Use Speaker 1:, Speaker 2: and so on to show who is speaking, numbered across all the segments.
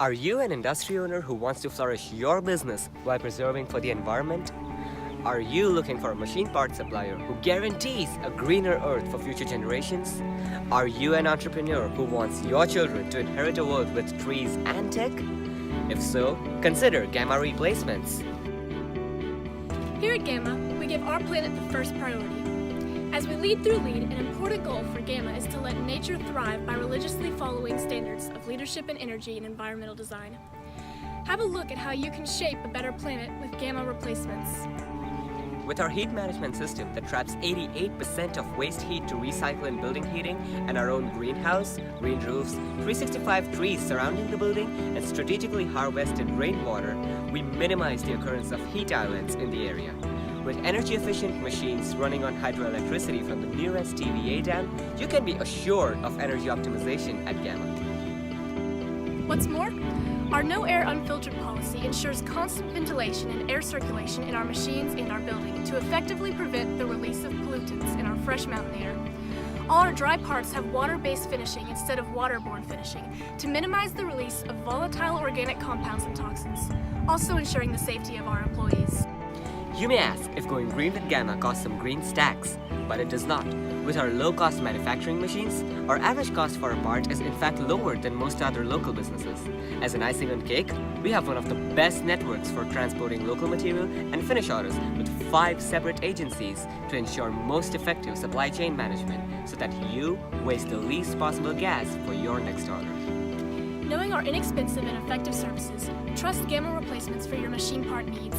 Speaker 1: Are you an industry owner who wants to flourish your business while preserving for the environment? Are you looking for a machine parts supplier who guarantees a greener earth for future generations? Are you an entrepreneur who wants your children to inherit a world with trees and tech? If so, consider Gamma Replacements.
Speaker 2: Here at Gamma, we give our planet the first priority. As we lead through LEAD, an important goal for Gamma is to let nature thrive by religiously following standards of leadership in energy and environmental design. Have a look at how you can shape a better planet with Gamma Replacements.
Speaker 1: With our heat management system that traps 88% of waste heat to recycle in building heating, and our own greenhouse, green roofs, 365 trees surrounding the building, and strategically harvested rainwater, we minimize the occurrence of heat islands in the area. With energy-efficient machines running on hydroelectricity from the nearest TVA dam, you can be assured of energy optimization at Gamma.
Speaker 2: What's more, our no air unfiltered policy ensures constant ventilation and air circulation in our machines and our building to effectively prevent the release of pollutants in our fresh mountain air. All our dry parts have water-based finishing instead of waterborne finishing to minimize the release of volatile organic compounds and toxins, also ensuring the safety of our employees.
Speaker 1: You may ask if going green with Gamma costs some green stacks, but it does not. With our low-cost manufacturing machines, our average cost for a part is in fact lower than most other local businesses. As an icing on cake, we have one of the best networks for transporting local material and finish orders with 5 separate agencies to ensure most effective supply chain management so that you waste the least possible gas for your next order.
Speaker 2: Knowing our inexpensive and effective services, trust Gamma Replacements for your machine part needs.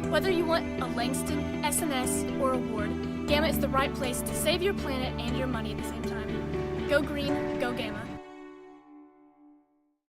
Speaker 2: Whether you want a Langston, SNS, or Award, Gamma is the right place to save your planet and your money at the same time. Go green, go Gamma.